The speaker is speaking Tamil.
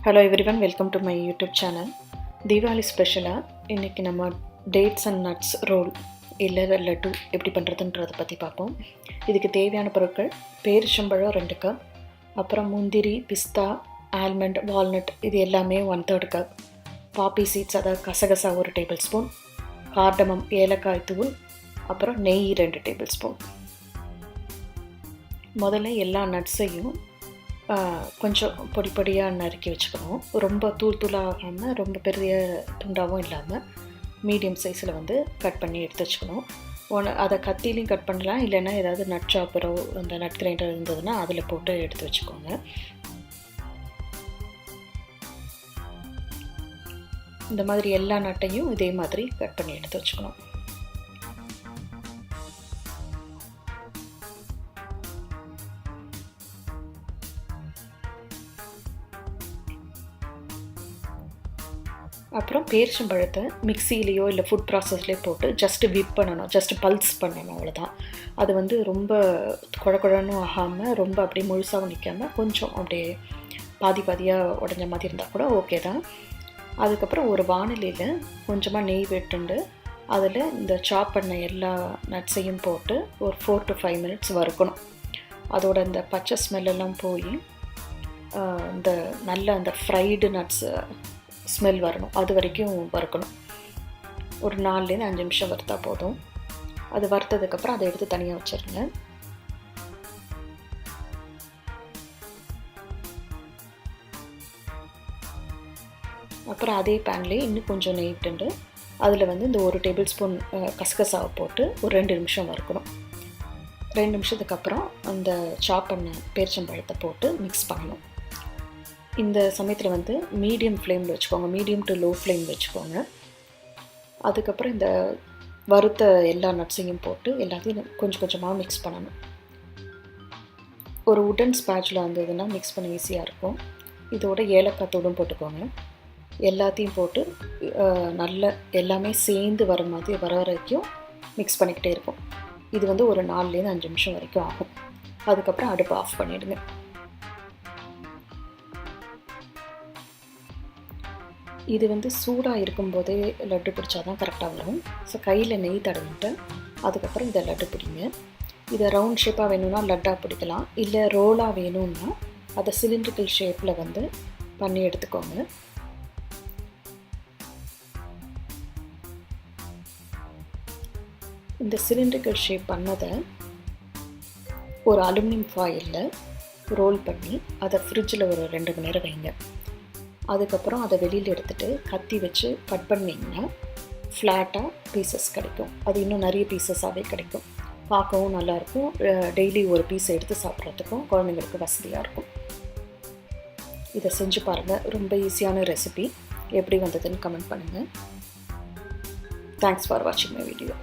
Hello everyone, welcome to my YouTube channel. Deepavali ஸ்பெஷலாக இன்றைக்கி நம்ம டேட்ஸ் அண்ட் நட்ஸ் ரோல் இல்லை லட்டு எப்படி பண்ணுறதுன்றதை பற்றி பார்ப்போம். இதுக்கு தேவையான பொருட்கள்: பேரிச்சம்பழம் 2 கப், அப்புறம் முந்திரி, பிஸ்தா, ஆல்மண்ட், வால்நட் இது எல்லாமே 1/3 கப், பாப்பி சீட்ஸ் அதாவது கசகசா 1 டேபிள் ஸ்பூன், கார்டமம் ஏலக்காய் தூள், அப்புறம் நெய் 2 டேபிள் ஸ்பூன். முதல்ல எல்லா நட்ஸையும் கொஞ்சம் பொடி பொடியாக நறுக்கி வச்சுக்கணும். ரொம்ப தூளாகாமல் ரொம்ப பெரிய துண்டாகவும் இல்லாமல் மீடியம் சைஸில் கட் பண்ணி எடுத்து வச்சுக்கணும். அதை கத்திலையும் கட் பண்ணலாம், இல்லைன்னா ஏதாவது நட் சாப்பரோ அந்த நட் கிரைண்டர் இருந்ததுன்னா அதில் போட்டு எடுத்து வச்சுக்கோங்க. இந்த மாதிரி எல்லா நட்டையும் இதே மாதிரி கட் பண்ணி எடுத்து வச்சுக்கணும். அப்புறம் பேரிச்சம்பழத்தை மிக்சிலேயோ இல்லை ஃபுட் ப்ராசஸ்லேயோ போட்டு ஜஸ்ட்டு விப் பண்ணணும், ஜஸ்ட்டு பல்ஸ் பண்ணணும், அவ்வளோதான். அது ரொம்ப குழக்குழன்னு ஆகாமல் ரொம்ப அப்படியே முழுசாகவும் நிற்காமல் கொஞ்சம் அப்படியே பாதியாக உடஞ்ச மாதிரி இருந்தால் கூட ஓகே தான். அதுக்கப்புறம் ஒரு வானிலையில் கொஞ்சமாக நெய் விட்டுண்டு அதில் இந்த சாப் பண்ண எல்லா நட்ஸையும் போட்டு ஒரு 4 to 5 minutes வறுக்கணும். அதோட இந்த பச்சை ஸ்மெல்லாம் போய் இந்த நல்ல அந்த ஃப்ரைடு நட்ஸு ஸ்மெல் வரணும், அது வரைக்கும் வறுக்கணும். ஒரு 4லேருந்து 5 நிமிஷம் வறுத்தா போதும். அது வறுத்ததுக்கப்புறம் அதை எடுத்து தனியாக வச்சிருங்க. அப்புறம் அதே பேன்லேயே இன்னும் கொஞ்சம் நெய் விட்டுண்டு அதில் இந்த 1 டேபிள் ஸ்பூன் கசகசாவை போட்டு ஒரு 2 நிமிஷம் வறுக்கணும். 2 நிமிஷத்துக்கு அப்புறம் அந்த சாப் பண்ண பேரிச்சம்பழத்தை போட்டு மிக்ஸ் பண்ணணும். இந்த சமயத்தில் மீடியம் ஃப்ளேமில் வச்சுக்கோங்க, மீடியம் டு லோ ஃப்ளேம் வச்சுக்கோங்க. அதுக்கப்புறம் இந்த வறுத்த எல்லா நட்ஸையும் போட்டு எல்லாத்தையும் கொஞ்சம் கொஞ்சமாக மிக்ஸ் பண்ணணும். ஒரு உடன் ஸ்பேட்சில் வந்ததுன்னா மிக்ஸ் பண்ண ஈஸியாக இருக்கும். இதோட ஏலக்காய் தூளும் போட்டுக்கோங்க. எல்லாத்தையும் போட்டு நல்ல எல்லாமே சேர்ந்து வர வரைக்கும் மிக்ஸ் பண்ணிக்கிட்டே இருக்கும். இது ஒரு 4லேருந்து 5 நிமிஷம் வரைக்கும் ஆகும். அதுக்கப்புறம் அடுப்பை ஆஃப் பண்ணிவிடுங்க. இது சூடாக இருக்கும்போதே லட்டு பிடிச்சா தான் கரெக்டாக வரும். ஸோ கையில் நெய் தடவிட்டு அதுக்கப்புறம் இதை லட்டு பிடிங்க. இதை ரவுண்ட் ஷேப்பாக வேணும்னா லட்டாக பிடிக்கலாம், இல்லை ரோலாக வேணும்னா அதை சிலிண்ட்ரிக்கல் ஷேப்பில் பண்ணி எடுத்துக்கோங்க. இந்த சிலிண்ட்ரிக்கல் ஷேப் பண்ணதை ஒரு அலுமினியம் ஃபாயிலில் ரோல் பண்ணி அதை ஃப்ரிட்ஜில் ஒரு 2 மணி நேரம் வைங்க. அதுக்கப்புறம் அதை வெளியில் எடுத்துகிட்டு கத்தி வச்சு கட் பண்ணிங்கன்னா ஃப்ளாட்டாக பீசஸ் கிடைக்கும். அது இன்னும் நிறைய பீசஸாகவே கிடைக்கும். பார்க்கவும் நல்லாயிருக்கும். டெய்லி ஒரு பீஸ் எடுத்து சாப்பிட்றதுக்கும் குழந்தைங்களுக்கு வசதியாக இருக்கும். இதை செஞ்சு பாருங்கள். ரொம்ப ஈஸியான ரெசிபி. எப்படி வந்ததுன்னு கமெண்ட் பண்ணுங்கள். தேங்க்ஸ் ஃபார் வாட்சிங் மை வீடியோ.